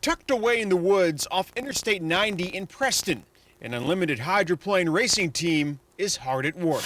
Tucked away in the woods off Interstate 90 in Preston, an unlimited hydroplane racing team is hard at work.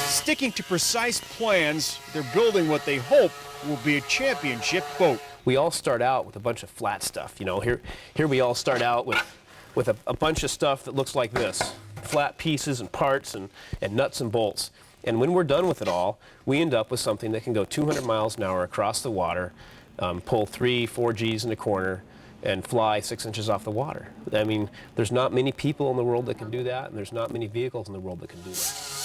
Sticking to precise plans, they're building what they hope will be a championship boat. We all start out with a bunch of flat stuff. You know, here we all start out with a bunch of stuff that looks like this. Flat pieces and parts and nuts and bolts. And when we're done with it all, we end up with something that can go 200 miles an hour across the water, pull 3-4 Gs in the corner, and fly 6 inches off the water. I mean, there's not many people in the world that can do that, and there's not many vehicles in the world that can do that.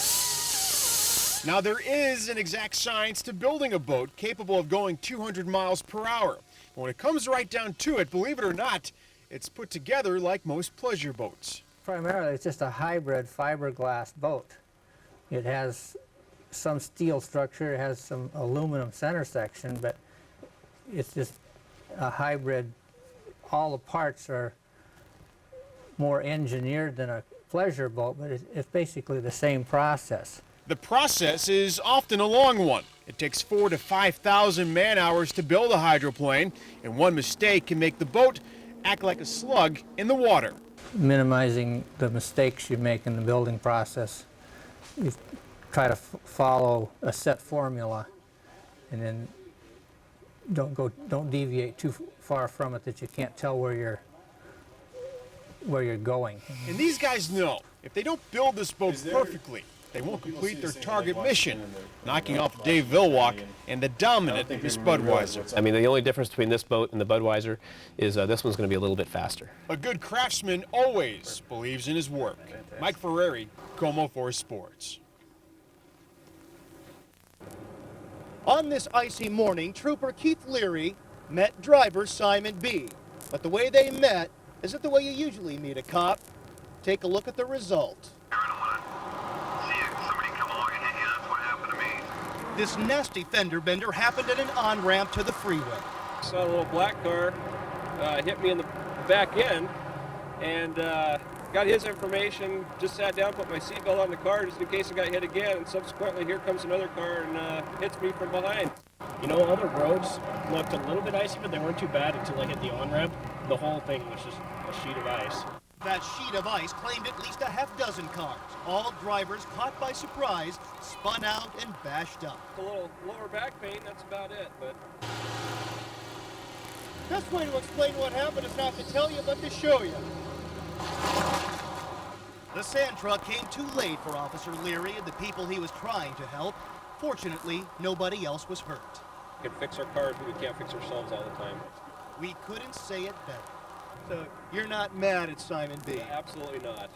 Now, there is an exact science to building a boat capable of going 200 miles per hour. But when it comes right down to it, believe it or not, it's put together like most pleasure boats. Primarily, it's just a hybrid fiberglass boat. It has some steel structure, it has some aluminum center section, but it's just a hybrid. All the parts are more engineered than a pleasure boat, but it's basically the same process. The process is often a long one. It takes 4,000 to 5,000 man-hours to build a hydroplane, and one mistake can make the boat act like a slug in the water. Minimizing the mistakes you make in the building process. You try to follow a set formula, and then don't deviate too far from it that you can't tell where you're going. And these guys know if they don't build this boat perfectly, they won't complete their target mission, knocking off Dave Vilwalk and the dominant Miss Budweiser. I mean, the only difference between this boat and the Budweiser is this one's going to be a little bit faster. A good craftsman always believes in his work. Mike Ferreri, KOMO for Sports. On this icy morning, Trooper Keith Leary met driver Simon B. But the way they met isn't the way you usually meet a cop. Take a look at the result. This nasty fender bender happened at an on-ramp to the freeway. Saw a little black car hit me in the back end, and got his information, just sat down, put my seatbelt on the car just in case I got hit again, and subsequently here comes another car and hits me from behind. You know, other roads looked a little bit icy, but they weren't too bad until I hit the on-ramp. The whole thing was just a sheet of ice. That sheet of ice claimed at least a half-dozen cars. All drivers caught by surprise, spun out and bashed up. A little lower back pain, that's about it, but... Best way to explain what happened is not to tell you, but to show you. The sand truck came too late for Officer Leary and the people he was trying to help. Fortunately, nobody else was hurt. We can fix our cars, but we can't fix ourselves all the time. We couldn't say it better. So, you're not mad at Simon B? Absolutely not.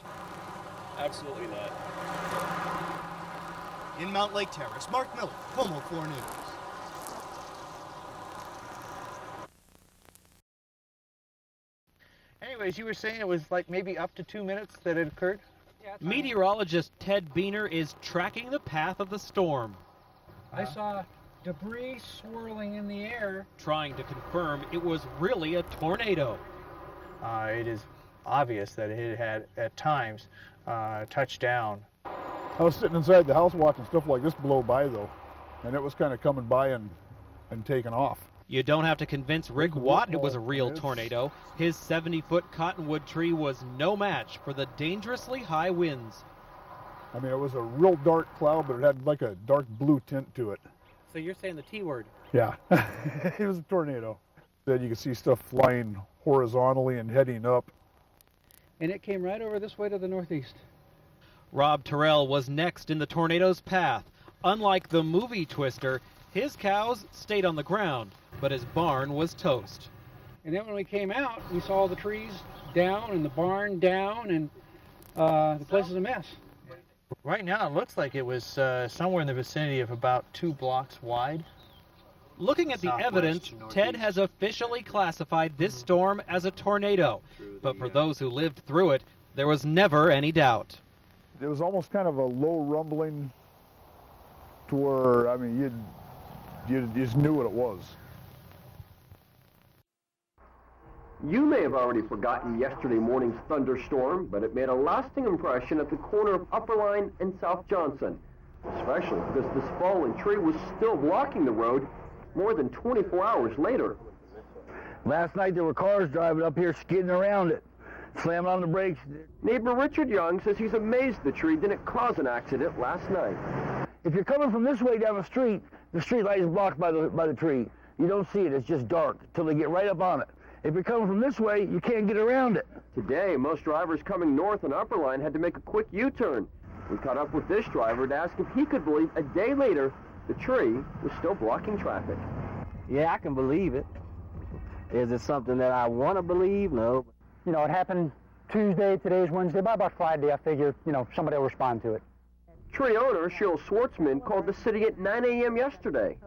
Absolutely not. In Mount Lake Terrace, Mark Miller, KOMO 4 News. Anyways, you were saying it was like maybe up to 2 minutes that it occurred? Yeah, meteorologist Ted Beener is tracking the path of the storm. I saw debris swirling in the air. Trying to confirm it was really a tornado. It is obvious that it had, at times, touched down. I was sitting inside the house watching stuff like this blow by, though, and it was kind of coming by and taking off. You don't have to convince Rick Watt it was a real tornado. His 70-foot cottonwood tree was no match for the dangerously high winds. I mean, it was a real dark cloud, but it had like a dark blue tint to it. So you're saying the T word? Yeah, it was a tornado. Then you could see stuff flying horizontally and heading up. And it came right over this way to the northeast. Rob Terrell was next in the tornado's path. Unlike the movie Twister, his cows stayed on the ground, but his barn was toast. And then when we came out, we saw the trees down and the barn down, and the place is a mess. Right now, it looks like it was somewhere in the vicinity of about 2 blocks wide. Looking at the evidence, Ted has officially classified this storm as a tornado. But for those who lived through it, there was never any doubt. It was almost kind of a low rumbling to where, I mean, you just knew what it was. You may have already forgotten yesterday morning's thunderstorm, but it made a lasting impression at the corner of Upper Line and South Johnson, especially because this fallen tree was still blocking the road more than 24 hours later. Last night there were cars driving up here skidding around it, slamming on the brakes. Neighbor Richard Young says he's amazed the tree didn't cause an accident last night. If you're coming from this way down the street light is blocked by the tree. You don't see it, it's just dark till they get right up on it. If you're coming from this way, you can't get around it. Today, most drivers coming north on Upper Line had to make a quick U-turn. We caught up with this driver to ask if he could believe a day later the tree was still blocking traffic. Yeah, I can believe it. Is it something that I want to believe? No. You know, it happened Tuesday, today's Wednesday. By about Friday, I figure, you know, somebody will respond to it. Tree owner Cheryl Schwartzman called the city at 9 a.m. yesterday.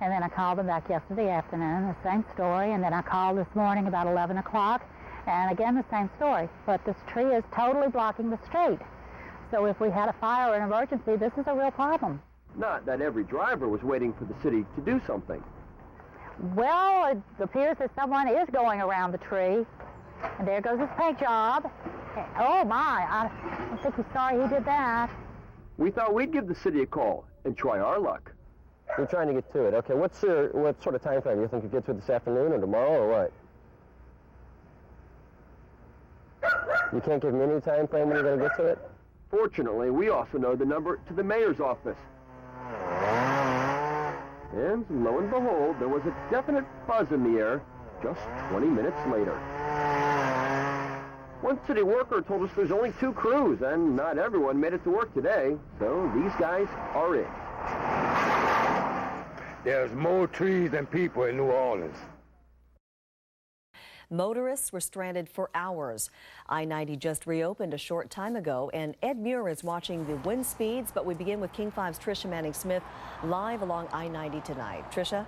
And then I called them back yesterday afternoon, the same story. And then I called this morning about 11 o'clock, and again the same story. But this tree is totally blocking the street. So if we had a fire or an emergency, this is a real problem. Not that every driver was waiting for the city to do something. Well, it appears that someone is going around the tree. And there goes his paint job. Oh my, I think he's sorry he did that. We thought we'd give the city a call and try our luck. You're trying to get to it. Okay, what sort of time frame? You think you get to it this afternoon or tomorrow or what? You can't give me any time frame when you're going to get to it? Fortunately, we also know the number to the mayor's office. And lo and behold, there was a definite buzz in the air just 20 minutes later. One city worker told us there's only 2 crews, and not everyone made it to work today, so these guys are it. There's more trees than people in New Orleans. Motorists were stranded for hours. I-90 just reopened a short time ago, and Ed Muir is watching the wind speeds, but we begin with King 5's Tricia Manning-Smith live along I-90 tonight. Tricia?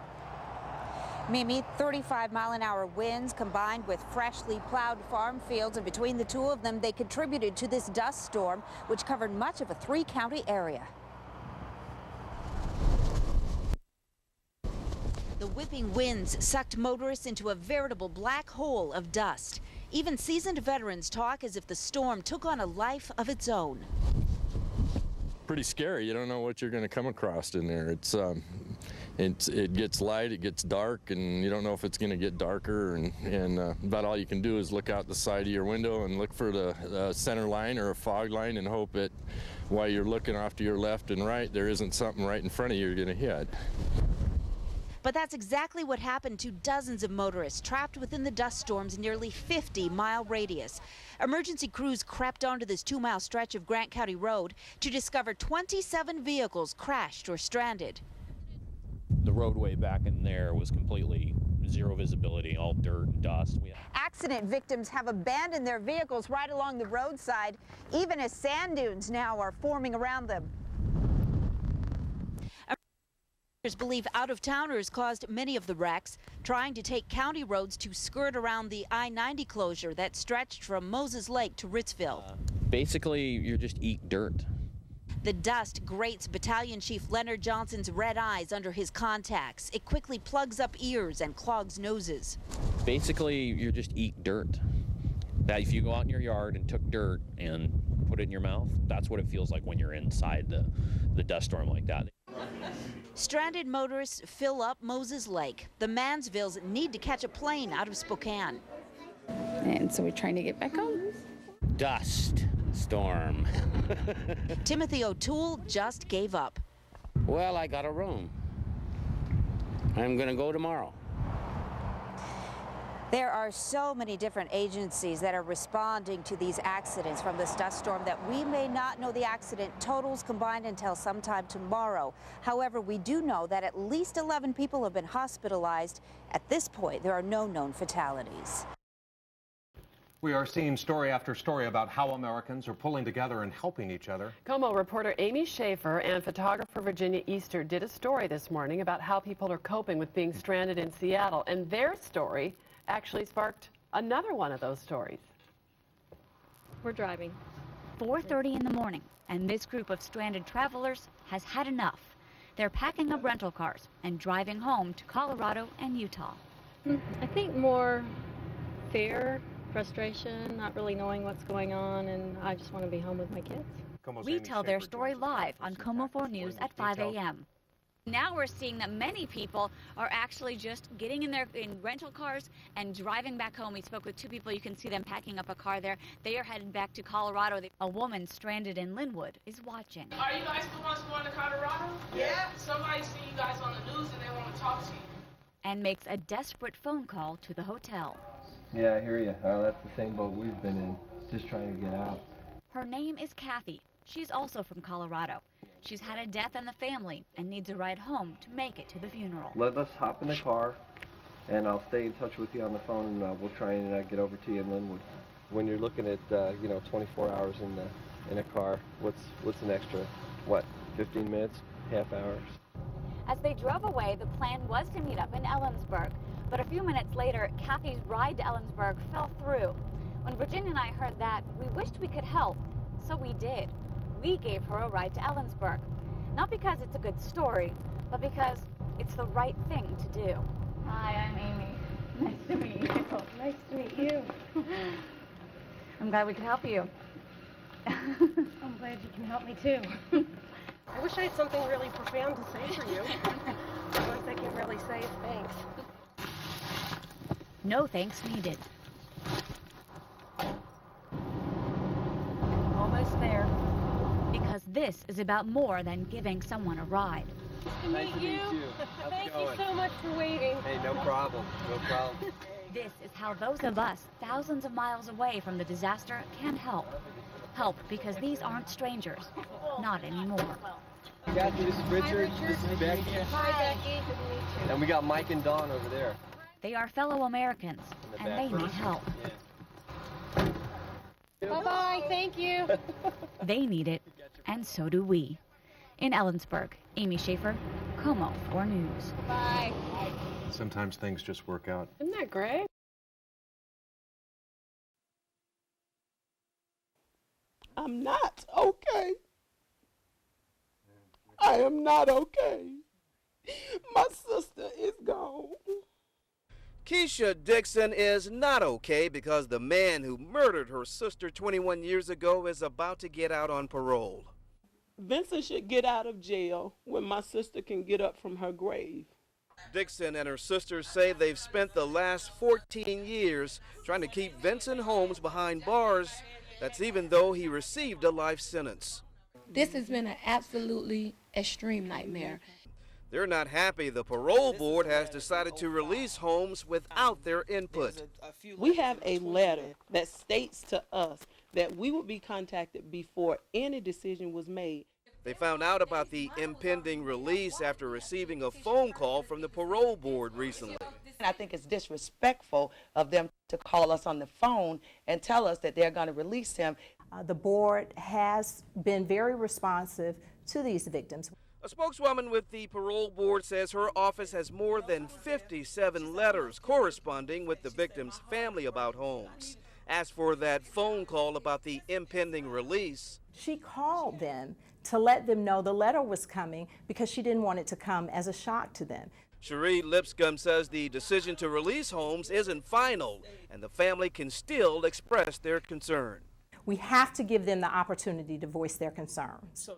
Mimi, 35-mile-an-hour winds combined with freshly plowed farm fields, and between the two of them, they contributed to this dust storm, which covered much of a 3-county area. The whipping winds sucked motorists into a veritable black hole of dust. Even seasoned veterans talk as if the storm took on a life of its own. Pretty scary. You don't know what you're going to come across in there. It gets light, it gets dark, and you don't know if it's going to get darker. And about all you can do is look out the side of your window and look for the center line or a fog line and hope that while you're looking off to your left and right, there isn't something right in front of you you're going to hit. But that's exactly what happened to dozens of motorists trapped within the dust storm's nearly 50-mile radius. Emergency crews crept onto this 2-mile stretch of Grant County Road to discover 27 vehicles crashed or stranded. The roadway back in there was completely zero visibility, all dirt and dust. Accident victims have abandoned their vehicles right along the roadside, even as sand dunes now are forming around them. Believe out-of-towners caused many of the wrecks, trying to take county roads to skirt around the I-90 closure that stretched from Moses Lake to Ritzville. Basically, you just eat dirt. The dust grates Battalion Chief Leonard Johnson's red eyes under his contacts. It quickly plugs up ears and clogs noses. Basically, you just eat dirt. That if you go out in your yard and took dirt and put it in your mouth, that's what it feels like when you're inside the dust storm like that. Stranded motorists fill up Moses Lake. The Mansvilles need to catch a plane out of Spokane. And so we're trying to get back home. Dust storm. Timothy O'Toole just gave up. Well, I got a room. I'm going to go tomorrow. There are so many different agencies that are responding to these accidents from this dust storm that we may not know the accident totals combined until sometime tomorrow. However, we do know that at least 11 people have been hospitalized. At this point, there are no known fatalities. We are seeing story after story about how Americans are pulling together and helping each other. KOMO reporter Amy Schaefer and photographer Virginia Easter did a story this morning about how people are coping with being stranded in Seattle, and their story actually sparked another one of those stories. We're driving. 4:30 in the morning, and this group of stranded travelers has had enough. They're packing up rental cars and driving home to Colorado and Utah. I think more fear, frustration, not really knowing what's going on, and I just want to be home with my kids. We tell their story live on KOMO 4 News at 5 a.m. Now we're seeing that many people are actually just getting in rental cars and driving back home. We spoke with 2 people. You can see them packing up a car there. They are headed back to Colorado. A woman stranded in Linwood is watching. Are you guys the ones going to Colorado? Yeah. Somebody see you guys on the news and they want to talk to you. And makes a desperate phone call to the hotel. Yeah, I hear you. That's the same boat we've been in, just trying to get out. Her name is Kathy. She's also from Colorado. She's had a death in the family and needs a ride home to make it to the funeral. Let us hop in the car, and I'll stay in touch with you on the phone, and we'll try and get over to you in Linwood. When you're looking at 24 hours in a car, what's an extra 15 minutes, half hours? As they drove away, the plan was to meet up in Ellensburg, but a few minutes later, Kathy's ride to Ellensburg fell through. When Virginia and I heard that, we wished we could help, so we did. We gave her a ride to Ellensburg, not because it's a good story, but because it's the right thing to do. Hi, I'm Amy. Nice to meet you. Nice to meet you. I'm glad we could help you. I'm glad you can help me too. I wish I had something really profound to say for you. Once I can really say is thanks. No thanks needed. Almost there. Because this is about more than giving someone a ride. Nice to meet you. Thank you so much for waiting. Hey, no problem. No problem. This is how those of us thousands of miles away from the disaster can help. Help because these aren't strangers. Not anymore. Kathy, this is Richard. This is Becky. Hi, Becky. Good to meet you. And we got Mike and Dawn over there. They are fellow Americans, and they need help. Bye-bye. Thank you. They need it, and so do we. In Ellensburg, Amy Schaefer, KOMO 4 News. Bye. Sometimes things just work out. Isn't that great? I'm not okay. I am not okay. My sister is gone. Keisha Dixon is not okay because the man who murdered her sister 21 years ago is about to get out on parole. Vincent should get out of jail when my sister can get up from her grave. Dixon and her sisters say they've spent the last 14 years trying to keep Vincent Holmes behind bars. That's even though he received a life sentence. This has been an absolutely extreme nightmare. They're not happy the parole board has decided to release Holmes without their input. We have a letter that states to us that we would be contacted before any decision was made. They found out about the impending release after receiving a phone call from the parole board recently. I think it's disrespectful of them to call us on the phone and tell us that they're going to release him. The board has been very responsive to these victims. A spokeswoman with the parole board says her office has more than 57 letters corresponding with the victim's family about Holmes. As for that phone call about the impending release, she called them to let them know the letter was coming because she didn't want it to come as a shock to them. Cherie Lipscomb says the decision to release Holmes isn't final and the family can still express their concern. We have to give them the opportunity to voice their concerns.